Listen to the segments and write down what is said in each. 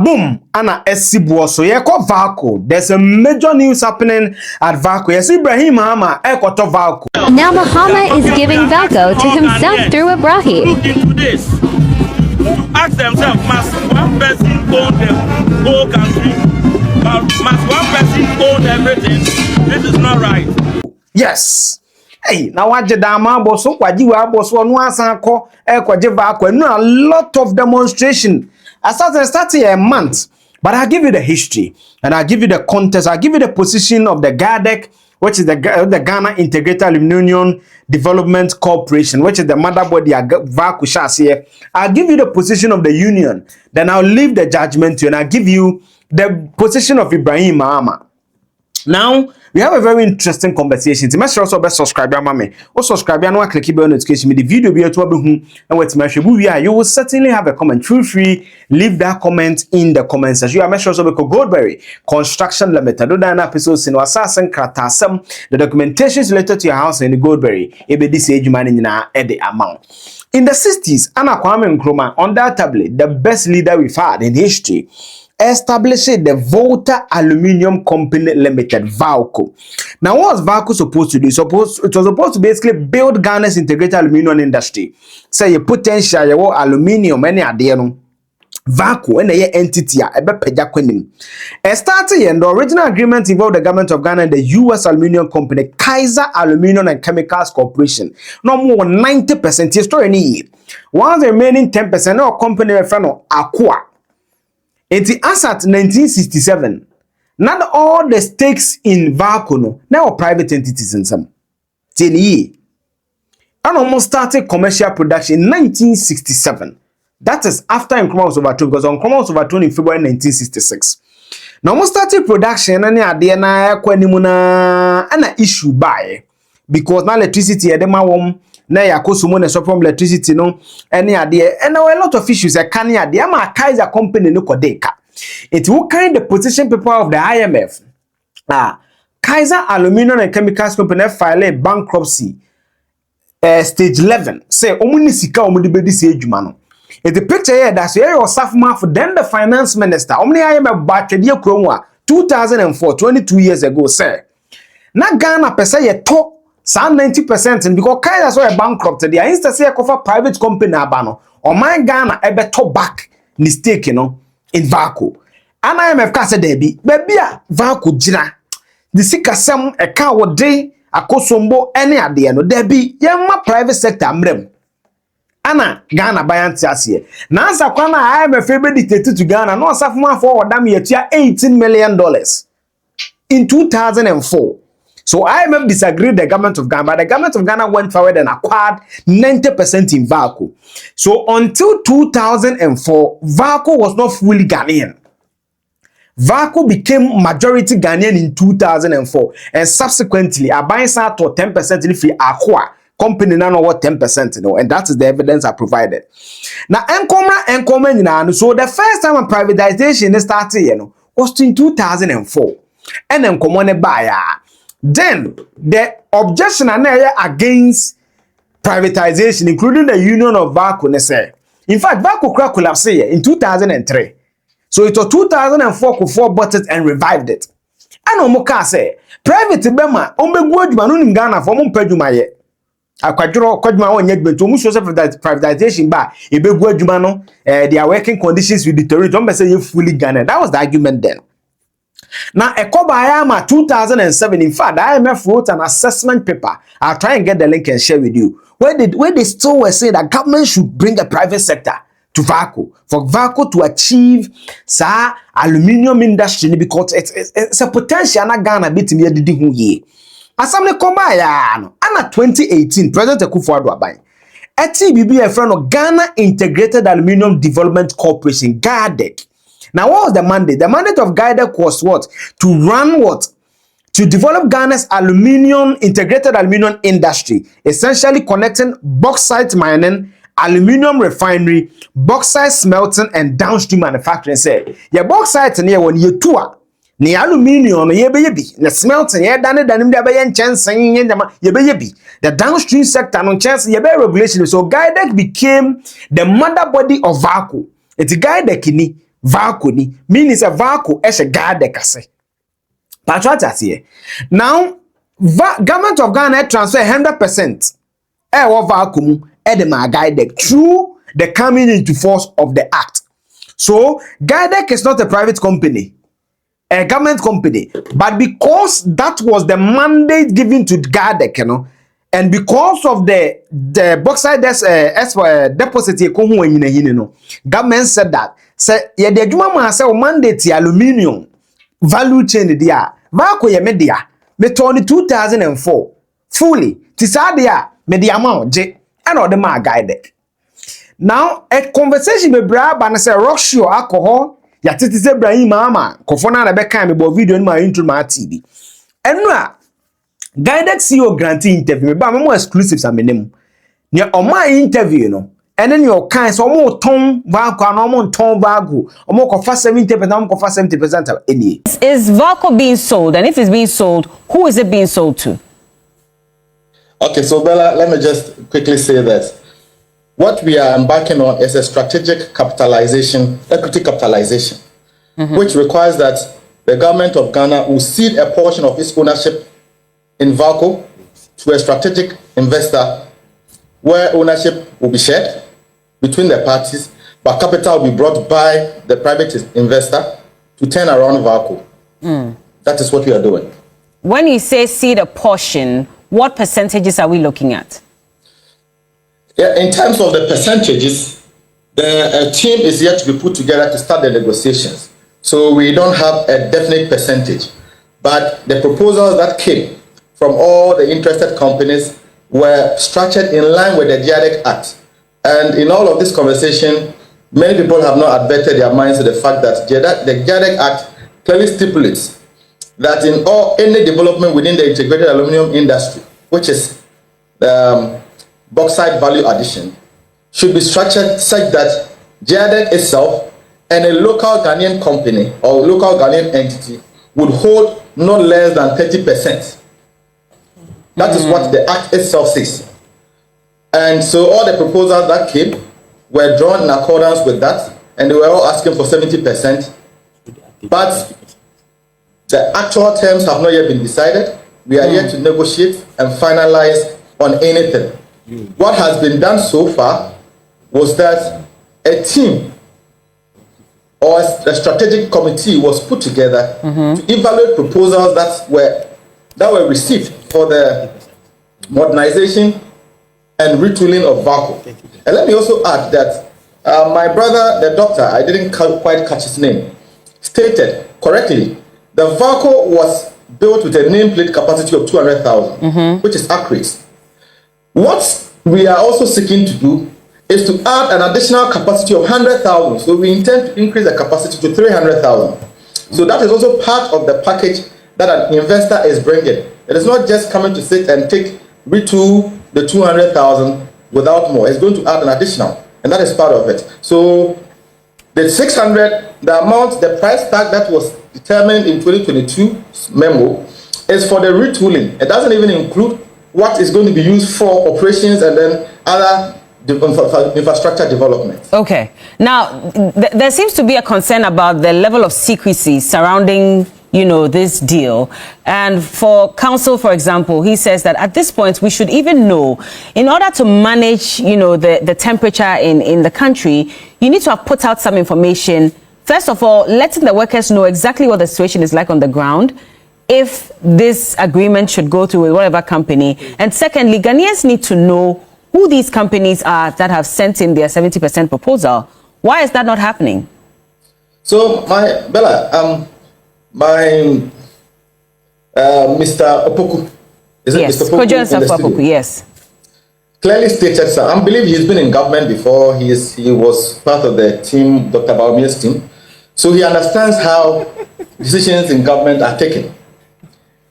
Boom, Anna Esibuo. So yeah, call VALCO. There's a major news happening at VALCO. Yes, Ibrahim Mahama to VALCO. Now Mahama is giving VALCO to himself through Ibrahim. Look into this. Ask themselves, must one person own the whole country? Must one person own everything? This is not right. Yes. Hey, now what the dama boss, what you are boss one once and call VALCO. No, a lot of demonstration. I started a month, but I'll give you the history and I'll give you the context. I'll give you the position of the GIADEC, which is the Ghana Integrated Aluminium Development Corporation, which is the motherboard VALCO here. I'll give you the position of the union. Then I'll leave the judgment to you and I'll give you the position of Ibrahim Mahama. Now, we have a very interesting conversation. Make sure also subscribe to me. Or subscribe and click the bell notification. The video be to and what you will certainly have a comment. Feel free, leave that comment in the comment section. You make sure also Goldberry Construction Limited. Do that episodes in assassin kratasem. The documentations related to your house in the Goldberry. Ebe this age man in the amount. In the 60s, Anna Kwame Nkrumah, undoubtedly the best leader we've had in history, established the Volta-Aluminium Company Limited, VALCO. Now, what was VALCO supposed to do? It was supposed to basically build Ghana's integrated aluminium industry. Say your potential, your aluminium, any idea no. VALCO and the entity starting and the original agreement involved the government of Ghana and the US Aluminium Company, Kaiser Aluminium and Chemicals Corporation. No more 90% story ni. Once the remaining 10% of company referred Aqua. In the asset 1967, not all the stakes in VALCO no, now private entities in some. 10 years. And almost started commercial production in 1967. That is after Nkrumah was overthrown, because Nkrumah was overthrown in February 1966. Now almost started production and idea na kwanimuna ana issue by because now electricity edema na yakosumo na from electricity no any idea and there were a lot of issues can idea ama Kaiser company no kodeka it will kind the position people of the IMF Kaiser Aluminium and Chemicals Company filed bankruptcy stage 11 say omuni sika omudi bedi se adwuma no the picture here that's here was Safma then the finance minister omuni IMF batwede akromu 2004 22 years ago say na Ghana pesa ye to some 90% because Kaiser so a bankrupt the instance here cover private company abano or my Ghana ebe to back mistake in VALCO and IMF ka say debi baby a VALCO jina the sikasem e ka wode akosombo any ade no debi yemma private sector amrem ana Ghana bayanti ase na ansa kwa na IMF ebe dictate to Ghana no asafuma for odam yetua $18 million in 2004. So IMF disagreed with the government of Ghana, but the government of Ghana went forward and acquired 90% in VALCO. So until 2004, VALCO was not fully Ghanaian. VALCO became majority Ghanaian in 2004, and subsequently, Abaisa to 10% in free Aqua company now what 10%, and that is the evidence I provided. Now, Enkoma, so the first time a privatization started, was in 2004, and Enkoma buyer. Then the objection against privatization, including the union of VALCO, say. In fact, VALCO collapsed in 2003. So it was 2004 before bought it and revived it. And Omoka say private bema ombegu adwuma no Ghana for mo padwuma ye. Akwadro kwadwuma won yedbentu omu so privatization ba ebegu adwuma no their working conditions will deteriorate. Don't say you fully Ghana. That was the argument then. Now, Ekobayama 2007, in fact, the IMF wrote an assessment paper. I'll try and get the link and share with you. Where they still were saying that government should bring the private sector to VALCO, for VALCO to achieve aluminium industry because it's a potential na Ghana bit near the hu ye. Asamne Kobaya no, ana 2018, President Akufo-Addo aban. ETBB a friend of Ghana Integrated Aluminium Development Corporation, GIADEC. Now, what was the mandate? The mandate of GIADEC was what? To run what? To develop Ghana's integrated aluminium industry, essentially connecting bauxite mining, aluminium refinery, bauxite smelting, and downstream manufacturing. Say, your bauxite near one year tour, ni aluminium, ye baby, the smelting, ye done it, and the chance, ye baby. The downstream sector, no chance, ye regulation. So, GIADEC became the mother body of VALCO. It's GIADEC ni. VALCO ni means a VALCO is a GIADEC ase. Patriotas here. Now government of Ghana transfer 100% what VALCO mu edema GIADEC through the coming into force of the act. So GIADEC is not a private company, a government company, but because that was the mandate given to GIADEC, you know, and because of the bauxite deposit government said that say ye the adwuma ma say o mandate aluminium value chain dia VALCO ye media me turn 2004 fully ti sa dia media ma oje and o de ma GIADEC. Now a conversation be bra ba na say Russia alcohol ya titi say Ibrahim Mahama kofo na be kan me bo video ni ma intro ma TV enu a GIADEC CEO grantee interview me ba mo exclusives amenem ne o ma interview no ene ne o kan so mo ton VALCO no mo ton VALCO o mo kofa 70% mo kofa 70% eni. Is VALCO being sold, and if it's being sold, who is it being sold to? Okay, so Bella, let me just quickly say that what we are embarking on is a strategic capitalization, equity capitalization, which requires that the government of Ghana will cede a portion of its ownership in VALCO to a strategic investor where ownership will be shared between the parties, but capital will be brought by the private investor to turn around VALCO. That is what we are doing. When you say cede a portion, what percentages are we looking at? Yeah, in terms of the percentages, the team is yet to be put together to start the negotiations. So we don't have a definite percentage. But the proposals that came from all the interested companies were structured in line with the GIADEC Act. And in all of this conversation, many people have not adverted their minds to the fact that the GIADEC Act clearly stipulates that in any development within the integrated aluminum industry, which is bauxite value addition, should be structured such that GIADEC itself and a local Ghanaian company or local Ghanaian entity would hold not less than 30%. That is what the Act itself says. And so all the proposals that came were drawn in accordance with that, and they were all asking for 70%. But the actual terms have not yet been decided. We are yet to negotiate and finalize on anything. What has been done so far was that a team or a strategic committee was put together to evaluate proposals that were received for the modernization and retooling of VALCO. And let me also add that my brother, the doctor, I didn't quite catch his name, stated correctly the VALCO was built with a nameplate capacity of 200,000, which is accurate. What we are also seeking to do is to add an additional capacity of 100,000. So we intend to increase the capacity to 300,000. So that is also part of the package that an investor is bringing. It is not just coming to sit and retool the 200,000 without more. It's going to add an additional, and that is part of it. So the 600, the amount, the price tag that was determined in 2022 memo is for the retooling. It doesn't even include what is going to be used for operations and then other infrastructure development. Okay. Now, there seems to be a concern about the level of secrecy surrounding, this deal. And for counsel, for example, he says that at this point, we should even know, in order to manage, the temperature in the country, you need to have put out some information. First of all, letting the workers know exactly what the situation is like on the ground, if this agreement should go through with whatever company. And secondly, Ghanaians need to know who these companies are that have sent in their 70% proposal. Why is that not happening? So, Mr. Opoku, yes, Mr. Opoku, yes. Clearly stated, sir. I believe he's been in government before. He was part of the team, Dr. Baumia's team. So he understands how decisions in government are taken.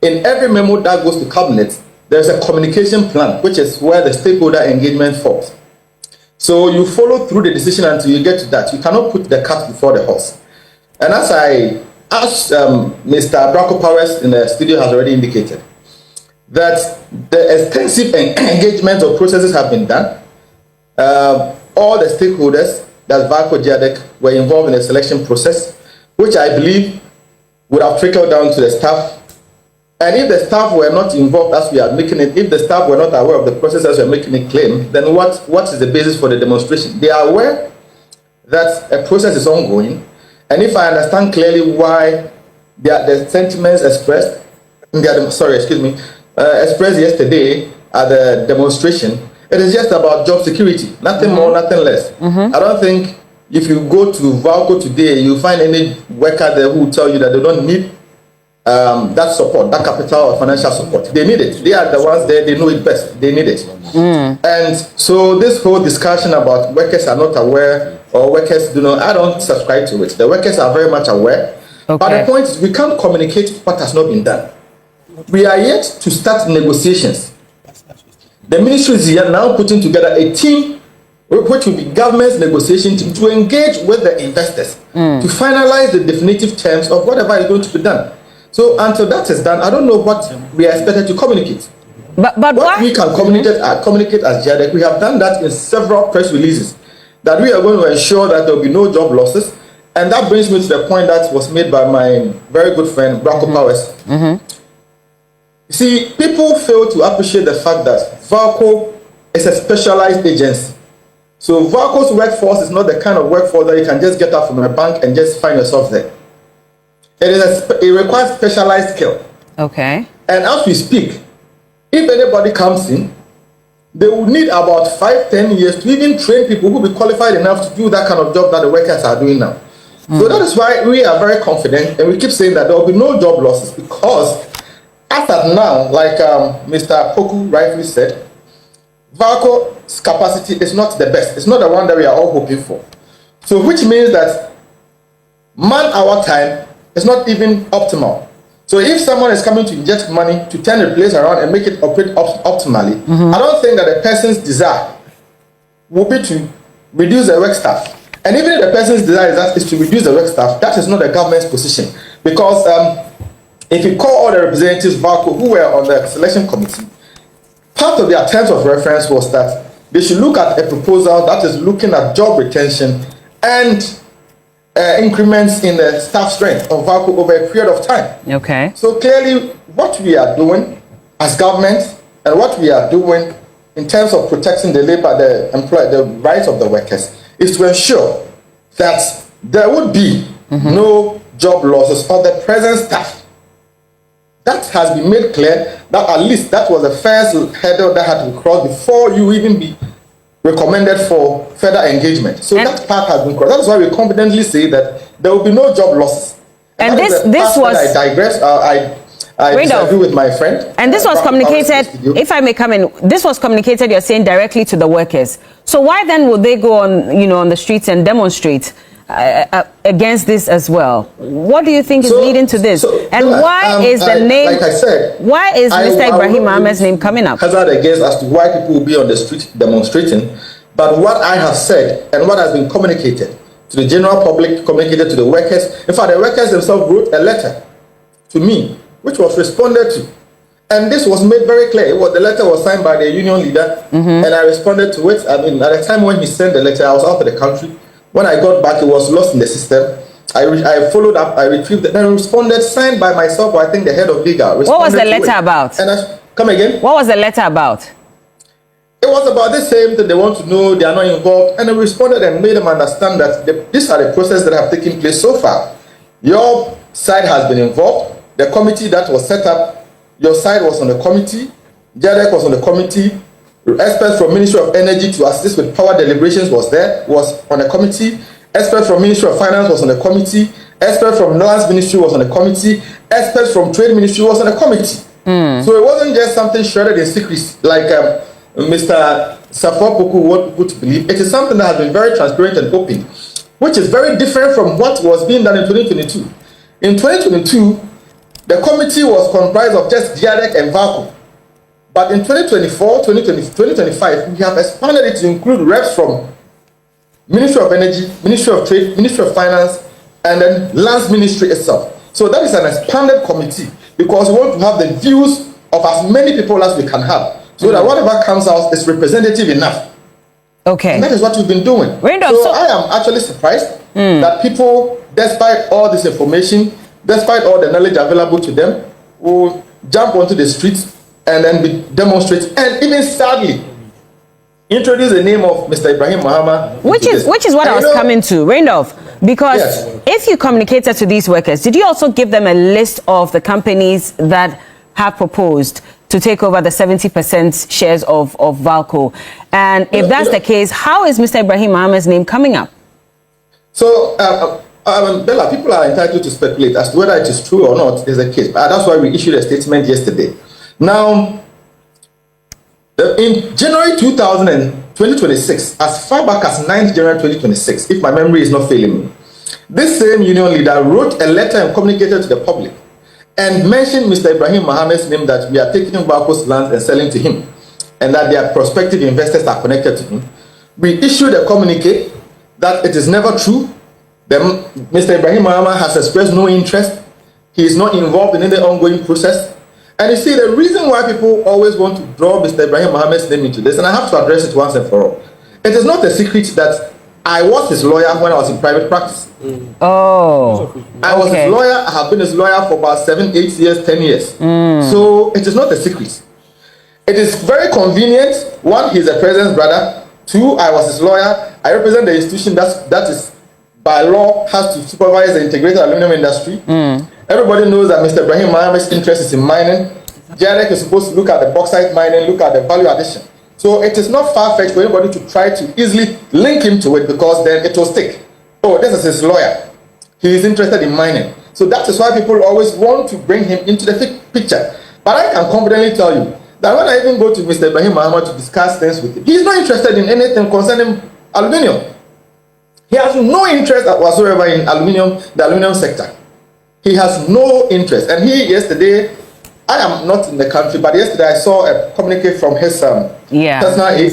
In every memo that goes to cabinet, there's a communication plan, which is where the stakeholder engagement falls. So you follow through the decision until you get to that. You cannot put the cart before the horse. And as Mr. Bracco Powers in the studio has already indicated, that the extensive engagement of processes have been done. All the stakeholders that VALCO GIADEC were involved in the selection process, which I believe would have trickled down to the staff. And if the staff were not involved as we are making it, if the staff were not aware of the process as we are making it claim, then what is the basis for the demonstration? They are aware that a process is ongoing, and if I understand clearly why the sentiments expressed, expressed yesterday at the demonstration, it is just about job security, nothing more, nothing less. I don't think if you go to VALCO today, you find any worker there who will tell you that they don't need that support, that capital or financial support. They need it. They are the ones there, they know it best. They need it. And so this whole discussion about workers are not aware or workers do not, I don't subscribe to it. The workers are very much aware. Okay. But the point is we can't communicate what has not been done. We are yet to start negotiations. The ministry is here now putting together a team which will be government's negotiation team to engage with the investors to finalize the definitive terms of whatever is going to be done. So until that is done, I don't know what we are expected to communicate. But what we can communicate as GIADEC, we have done that in several press releases, that we are going to ensure that there will be no job losses. And that brings me to the point that was made by my very good friend, Branko Powers. You see, people fail to appreciate the fact that VALCO is a specialized agency. So VALCO's workforce is not the kind of workforce that you can just get up from a bank and just find yourself there. It requires specialized skill. Okay. And as we speak, if anybody comes in, they will need about 5-10 years to even train people who will be qualified enough to do that kind of job that the workers are doing now. So that is why we are very confident, and we keep saying that there will be no job losses, because as at now, like Mr. Poku rightly said, VALCO's capacity is not the best. It's not the one that we are all hoping for. So which means that man-hour time is not even optimal. So if someone is coming to inject money to turn the place around and make it operate optimally, I don't think that the person's desire will be to reduce the work staff. And even if the person's desire is to reduce the work staff, that is not the government's position. Because if you call all the representatives VALCO who were on the selection committee, part of their terms of reference was that they should look at a proposal that is looking at job retention and increments in the staff strength of VALCO over a period of time. Okay. So clearly, what we are doing as government and what we are doing in terms of protecting the labor, the rights of the workers, is to ensure that there would be no job losses for the present staff. That has been made clear, that at least that was the first hurdle that had to be crossed before you even be recommended for further engagement. So that part has been crossed. That's why we confidently say that there will be no job losses. And this was... I digress. I disagree with my friend. And this was communicated, if I may come in, this was communicated, you're saying, directly to the workers. So why then would they go on, on the streets and demonstrate against this as well? What do you think is leading to this? Why is the name, like I said, why is Mr. Ibrahim Maham's name coming up? Hazard a guess as to why people will be on the street demonstrating. But what I have said and what has been communicated to the general public, communicated to the workers, in fact, the workers themselves wrote a letter to me, which was responded to. And this was made very clear. The letter was signed by the union leader, and I responded to it. I mean, at the time when he sent the letter, I was out of the country. When I got back, it was lost in the system. I followed up, I retrieved it, and responded, signed by myself, or I think the head of legal. What was the letter about? And come again? What was the letter about? It was about the same thing. They want to know, they are not involved. And I responded and made them understand that these are the processes that have taken place so far. Your side has been involved. The committee that was set up, your side was on the committee, GIADEC was on the committee, experts from Ministry of Energy to assist with power deliberations was on the committee, experts from Ministry of Finance was on the committee, experts from Lands Ministry was on the committee, experts from Trade Ministry was on the committee. So it wasn't just something shredded in secrecy like Mr. Safo Poku want people to believe. It is something that has been very transparent and open, which is very different from what was being done in 2022. In 2022, the committee was comprised of just GIADEC and VALCO. But in 2024, 2025, we have expanded it to include reps from Ministry of Energy, Ministry of Trade, Ministry of Finance, and then Lands Ministry itself. So that is an expanded committee because we want to have the views of as many people as we can have, so that whatever comes out is representative enough. Okay. And that is what we've been doing. So I am actually surprised that people, despite all this information, despite all the knowledge available to them, will jump onto the streets and then demonstrate, and even sadly introduce the name of Mr. Ibrahim Mahama. Which is what I was coming to, Randolph. Because if you communicated to these workers, did you also give them a list of the companies that have proposed to take over the 70% shares of VALCO? And if that's the case, how is Mr. Ibrahim Mahama's name coming up? So, Bella, people are entitled to speculate as to whether it is true or not is the case. That's why we issued a statement yesterday. Now, in January 2026, as far back as 9th January 2026, if my memory is not failing me, this same union leader wrote a letter and communicated to the public and mentioned Mr. Ibrahim Mahama's name, that we are taking VALCO's land and selling to him, and that their prospective investors are connected to him. We issued a communique that it is never true. Mr. Ibrahim Mahama has expressed no interest. He is not involved in any ongoing process. And you see, the reason why people always want to draw Mr. Ibrahim Mahama's name into this, and I have to address it once and for all, it is not a secret that I was his lawyer when I was in private practice. Oh, I was his lawyer. I have been his lawyer for about 7, 8 years, 10 years. So it is not a secret. It is very convenient. One, he's a president's brother. Two, I was his lawyer. I represent the institution that is by law has to supervise the integrated aluminum industry. Everybody knows that Mr. Ibrahim Mahama's interest is in mining. GIADEC is supposed to look at the bauxite mining, look at the value addition. So it is not far-fetched for anybody to try to easily link him to it, because then it will stick. Oh, this is his lawyer. He is interested in mining. So that is why people always want to bring him into the picture. But I can confidently tell you that when I even go to Mr. Ibrahim Mahama to discuss things with him, he is not interested in anything concerning aluminium. He has no interest whatsoever in the aluminium sector. He has no interest. And yesterday, I am not in the country, but yesterday I saw a communique from his personal aide,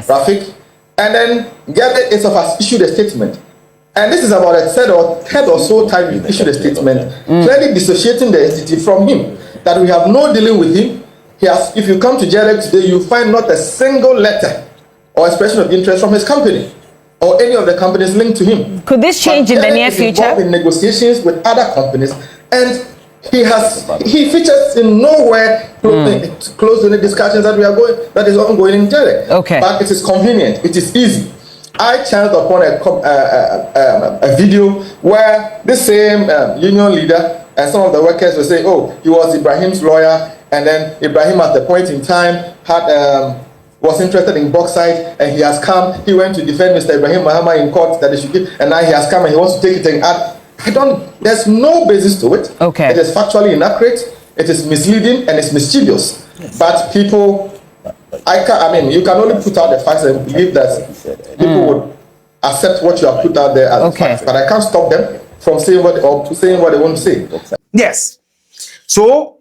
Rafik, and then GIADEC itself has issued a statement. And this is about a third or so time we issued a statement, clearly dissociating the entity from him, that we have no dealing with him. If you come to GIADEC today, you find not a single letter or expression of interest from his company or any of the companies linked to him. Could this change in the near future? In negotiations with other companies, and he features in nowhere close to the discussions that is ongoing in GIADEC. Okay. But it is convenient. It is easy. I chanced upon a video where this same union leader and some of the workers were saying, "Oh, he was Ibrahim's lawyer, and then Ibrahim at the point in time was interested in bauxite, and he has come. He went to defend Mr. Ibrahim Mahama in court that they should give, and now he has come and he wants to take it and add." There's no basis to it. Okay. It is factually inaccurate, it is misleading, and it's mischievous. But people, you can only put out the facts and believe that people would accept what you have put out there as facts. But I can't stop them from saying what they want to say. Yes. So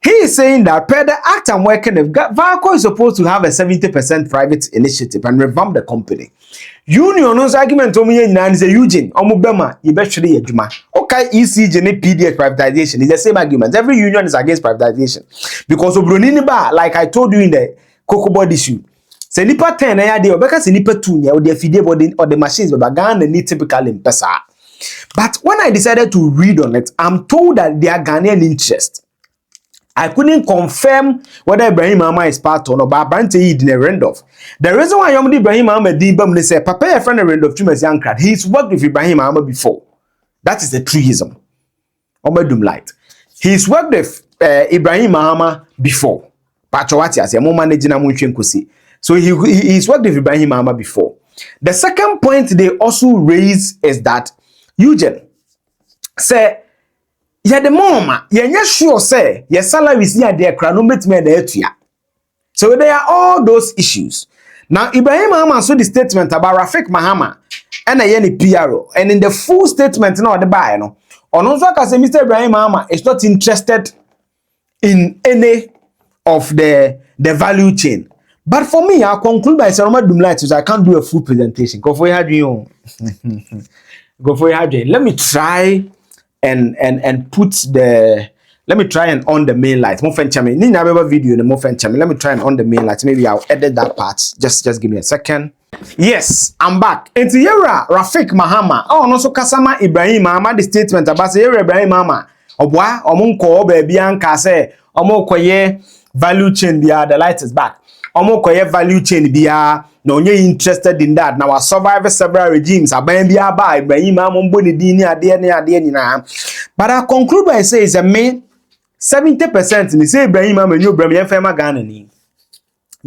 he is saying that per the act I'm working with, VALCO is supposed to have a 70% private initiative and revamp the company. Union's argument is a Eugene, Omubema, Yibeshri Yajuma. Okay, ECG, PDS privatization is the same argument. Every union is against privatization. Because of Bruniniba, like I told you in the Cocoa Board issue, say Nipa 10, or because Nipa 2, or the feeder body or the machines, but Ghana need typical in Pesa. But when I decided to read on it, I'm told that they are Ghanaian interest. I couldn't confirm whether Ibrahim Mahama is part or not, but apparently he didn't Randolph. The reason why I'm Ibrahim Mahama did but say Papa your friend Randolph Chumas Yankrat, he's worked with Ibrahim Mahama before. That is the truism. Light. He's worked with Ibrahim Mahama before. Pachowati as a managing Amunchi. So he's worked with Ibrahim Mahama before. The second point they also raise is that Eugene say the mama, you're sure say your salary is near their crown, so there are all those issues. Now, Ibrahim Mahama saw the statement about Rafik Mahama and a Yeni PRO, and in the full statement, no, the buy, no, on also say Mr. Ibrahim Mahama is not interested in any of the value chain. But for me, I'll conclude by saying, I can't do a full presentation. Go for your Let me try and put the Let me try and on the main light. Mo fan chame. Ni na beba video na mo fan chame. Let me try and on the main light. Maybe I'll edit that part. Just give me a second. Yes, I'm back. Enti yera Rafik Mahama. Oh no so kasama Ibrahim Mahama the statement about say Ibrahim Mahama. Obwa omunko baby anka say omo koye value chain bia the light is back. Omo koye value chain bia na onye interested in that. Now I survive several regimes. Aban bia ba Ibrahim Mahama mbo ni di ni ade ni na. But I conclude by say is a me 70% ni say Ibrahim Mahama and Ibrahim Mahama Ghana ni.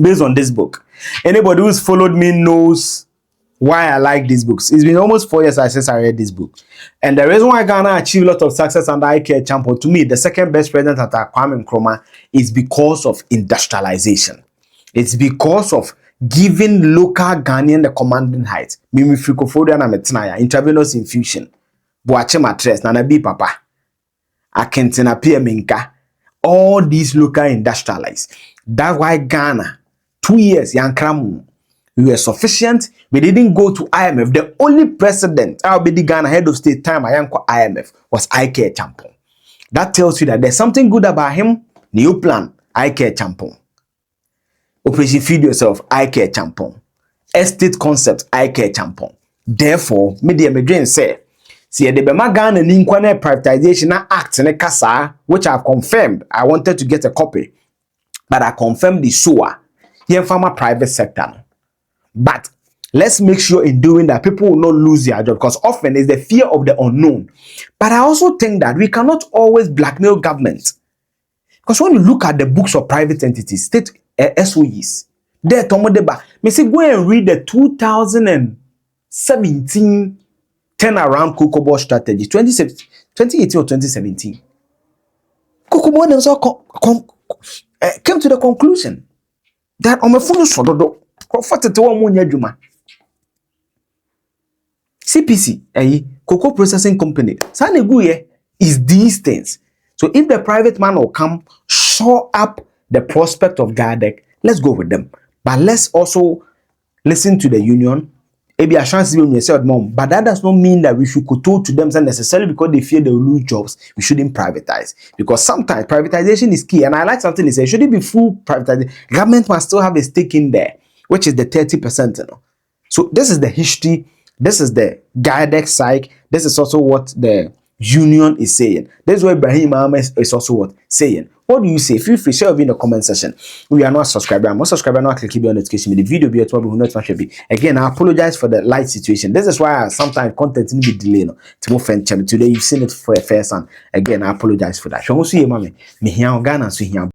Based on this book. Anybody who's followed me knows why I like these books. It's been almost 4 years since I read this book. And the reason why Ghana achieved a lot of success under IK Champion, to me, the second best president after Kwame Nkrumah, is because of industrialization. It's because of giving local Ghanaian the commanding height. Mimi Frikofodia na metinaya, intravenous infusion. Boache matres, nana bi papa. Akentina pia minka. All these local industrialized. That's why Ghana, 2 years, Yankramu, we were sufficient. We didn't go to IMF. The only president, I'll be the Ghana head of state time, IMF, was IK Champion. That tells you that there's something good about him. New plan, IK Champion. Operation Feed Yourself, IK Champion. Estate concept, IK Champion. Therefore, media medrin say, see the Bema Ghana Ninkwane Privatization Act in a Kasa, which I've confirmed. I wanted to get a copy, but I confirmed the SOA. Here from a private sector. But let's make sure in doing that people will not lose their job, because often it's the fear of the unknown. But I also think that we cannot always blackmail government, because when you look at the books of private entities, state SOEs, there Tomodeba, me say go and read the 2017 turnaround Kokobo strategy, 2018 or 2017. Kokobo also came to the conclusion that on my phone sododo CPC, cocoa processing company, is these things. So if the private man will come, show up the prospect of GIADEC, let's go with them. But let's also listen to the union. Maybe a chance to be mom, but that does not mean that we should kowtow to them necessarily because they fear they will lose jobs. We shouldn't privatize, because sometimes privatization is key. And I like something they say, should it be full privatization? Government must still have a stake in there, which is the 30%. You know? So this is the history. This is the GIADEC side. This is also what the union is saying. This is what Ibrahim Mahama is also what saying. What do you say? Feel free to share in the comment section. We are not subscribed. I'm not subscribed. Not click on notification. The video be at 12. Not much be. Again, I apologize for the light situation. This is why sometimes content need be delayed. No, to move and today you've seen it for a first time. Again, I apologize for that. So we'll see you, mommy. Me here on Ghana, so here.